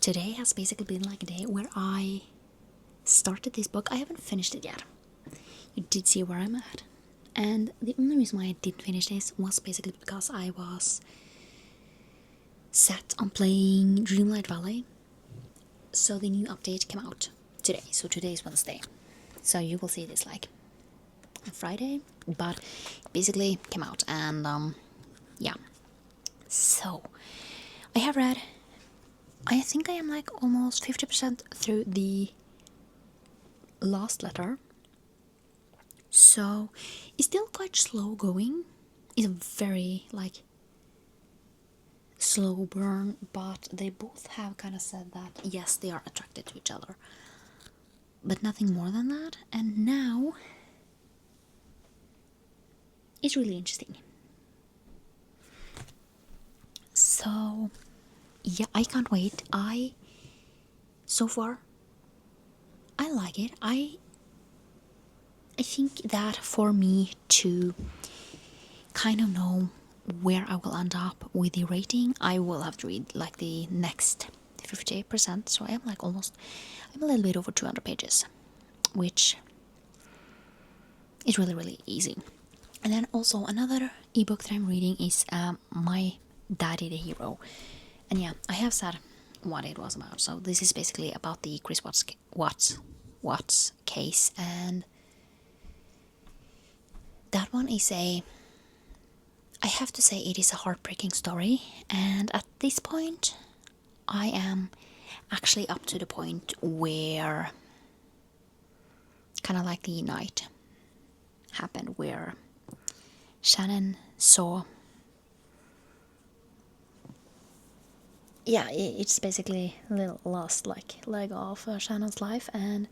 today has basically been like a day where I started this book. I haven't finished it yet. You did see where I'm at. And the only reason why I didn't finish this was basically because I was set on playing Dreamlight Valley. So the new update came out today. So today is Wednesday. So you will see this like on Friday. But basically came out and yeah. So I have read, I think I am like almost 50% through the last letter. So it's still quite slow going. It's a very like slow burn, but they both have kind of said that yes, they are attracted to each other, but nothing more than that. And now it's really interesting. So yeah, I can't wait. So far I like it. I think that for me to kind of know where I will end up with the rating, I will have to read like the next 58%. So I'm like I'm a little bit over 200 pages, which is really, really easy. And then also another ebook that I'm reading is My Daddy the Hero. And yeah, I have said what it was about. So this is basically about the Chris Watts case, and that one is I have to say it is a heartbreaking story, and at this point I am actually up to the point where kind of like the night happened where Shannon saw, yeah, it's basically a little lost like leg of Shannon's life and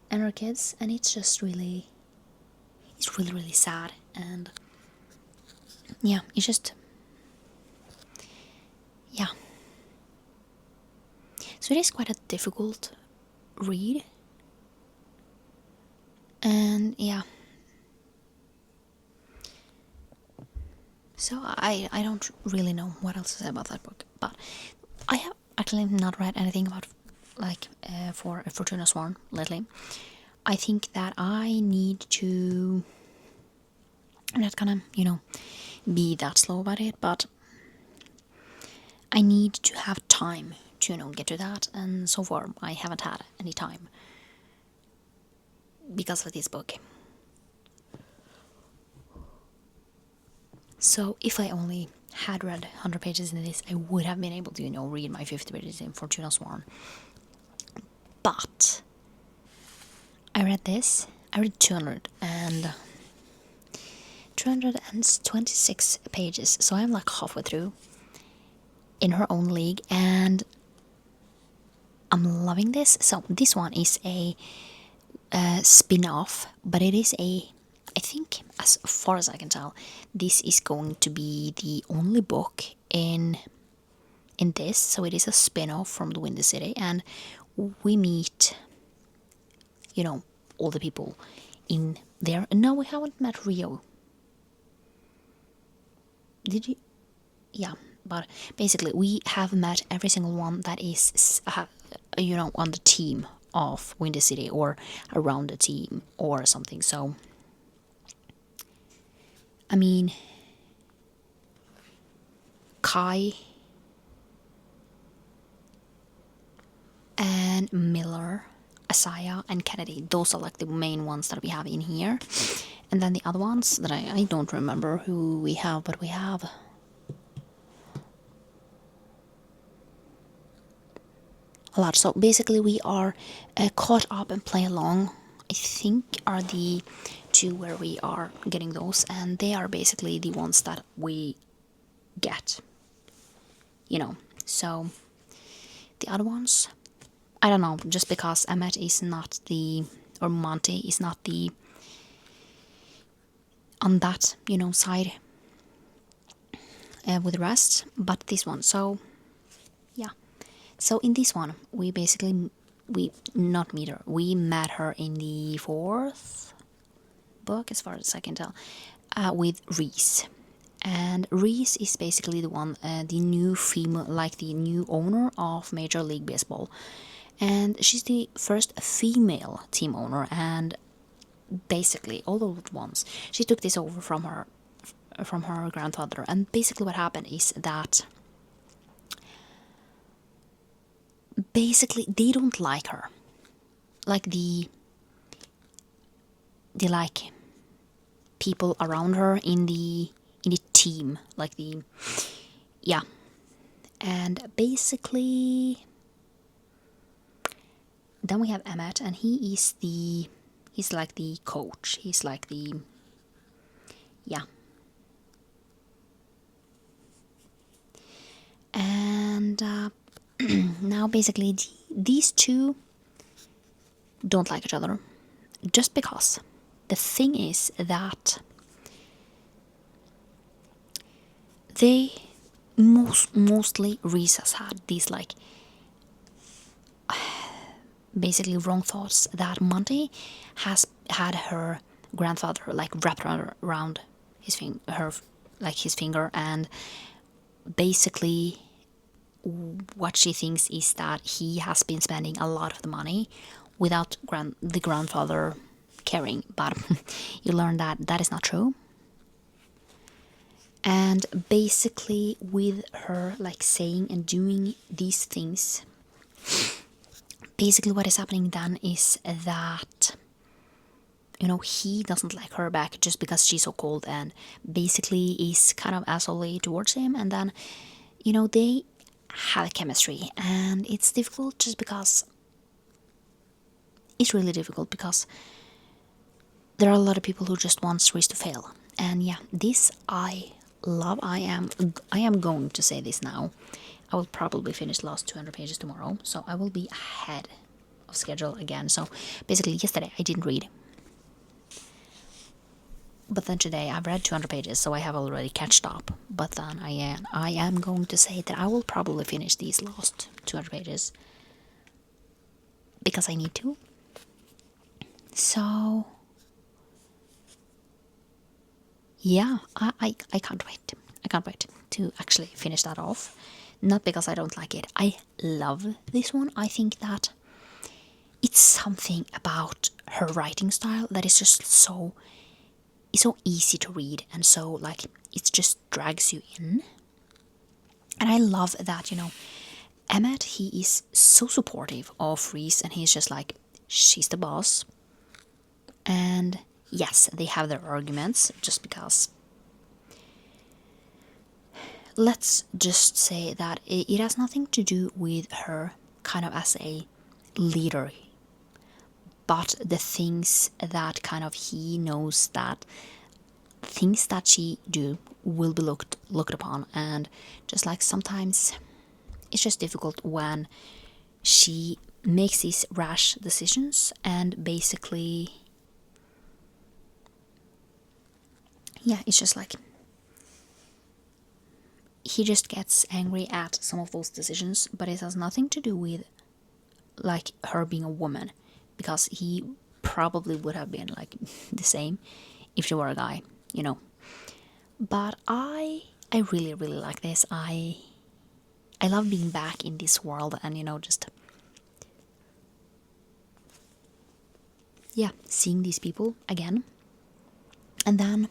her kids, and it's really really sad. And yeah, it's just, yeah, so it is quite a difficult read. And yeah, so I don't really know what else to say about that book, but I have actually not read anything about like for Fortuna Sworn lately. I think that I need to, I'm not gonna be that slow about it, but I need to have time to get to that, and so far I haven't had any time because of this book. So if I only had read 100 pages in this, I would have been able to read my 50 pages in Fortuna Sworn. But I read 226 pages, so I'm like halfway through in her own league, and I'm loving this. So this one is a spin-off, but it is I think, as far as I can tell, this is going to be the only book in this. So it is a spin-off from The Windy City, and we meet all the people in there. No, we haven't met Rio. Did you? Yeah, but basically we have met every single one that is on the team of Windy City or around the team or something. So I mean, Kai and Miller, Asaya and Kennedy, those are like the main ones that we have in here. And then the other ones that I don't remember who we have, but we have a lot. So basically we are caught up and play along, I think, are the two where we are getting those, and they are basically the ones that we get, so the other ones, I don't know, just because Emmet is not or Monty is not on that side with the rest, but this one. So yeah, so in this one we met her in the 4th book, as far as I can tell, with Reese, And Reese is basically the one, the new female, like the new owner of Major League Baseball. And she's the first female team owner, and basically all at once she took this over from her grandfather. And basically what happened is that basically they don't like her, like the like people around her in the team, like the, yeah. And basically then we have Emmett, and he's like the coach, he's like the, yeah. And now basically these two don't like each other, just because the thing is that they mostly Reese has had these like basically wrong thoughts that Monty has had her grandfather like wrapped around his finger, and basically what she thinks is that he has been spending a lot of the money without the grandfather caring, but you learn that that is not true. And basically with her like saying and doing these things, basically what is happening then is that, you know, he doesn't like her back just because she's so cold, and basically is kind of asshole towards him. And then, you know, they have chemistry, and it's difficult just because it's really difficult because there are a lot of people who just want Reese to fail. And yeah, this I love. I am going to say this now. I will probably finish the last 200 pages tomorrow, so I will be ahead of schedule again. So basically yesterday I didn't read, but then today I've read 200 pages, so I have already catched up. But then I am going to say that I will probably finish these last 200 pages because I need to. So yeah, I can't wait. I can't wait to actually finish that off. Not because I don't like it. I love this one. I think that it's something about her writing style that is just so easy to read, and so like it just drags you in. And I love that, you know, Emmett, he is so supportive of Reese, and he's just like, she's the boss. And yes, they have their arguments just because. Let's just say that it has nothing to do with her kind of as a leader, but the things that kind of he knows that things that she do will be looked upon, and just like sometimes it's just difficult when she makes these rash decisions, and basically, yeah, it's just like he just gets angry at some of those decisions, but it has nothing to do with like her being a woman, because he probably would have been like the same if she were a guy, you know. But I really like this. I love being back in this world, and you know, just yeah, seeing these people again. And then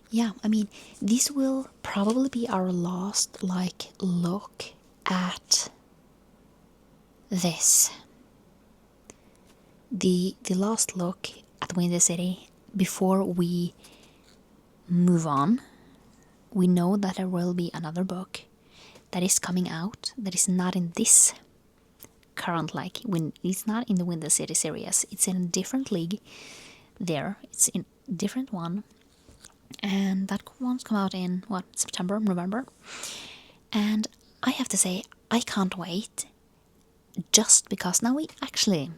yeah, I mean, this will probably be our last like look at this. The last look at Windy City before we move on. We know that there will be another book that is coming out that is not in this current, like when it's not in the Windy City series. It's in a different league there. It's in a different one. And that one's come out in what, September, November. And I have to say, I can't wait, just because now we actually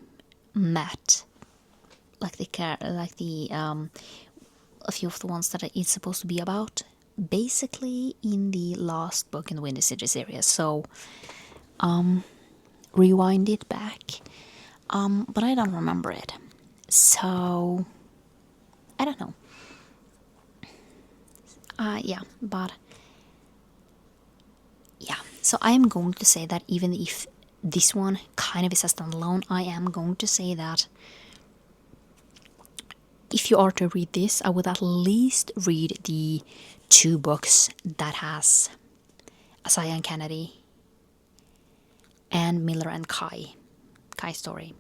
met like a few of the ones that it's supposed to be about, basically in the last book in the Windy City series. So rewind it back, but I don't remember it, so I don't know. Yeah, but yeah. So I am going to say that even if this one kind of is a standalone, I am going to say that if you are to read this, I would at least read the two books that has Asaya and Kennedy and Miller and Kai story,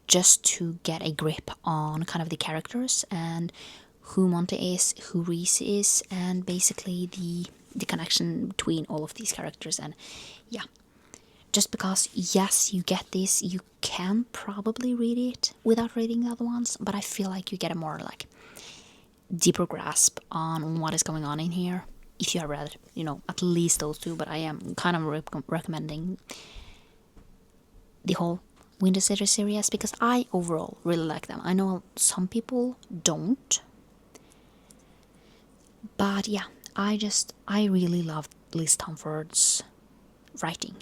just to get a grip on kind of the characters and who Monte is, who Reese is, and basically the connection between all of these characters. And yeah, just because yes, you get this, you can probably read it without reading the other ones, but I feel like you get a more like deeper grasp on what is going on in here if you have read, at least those two. But I am kind of recommending the whole Winter City series because I overall really like them. I know some people don't, but yeah, I really love Liz Tomford's writing.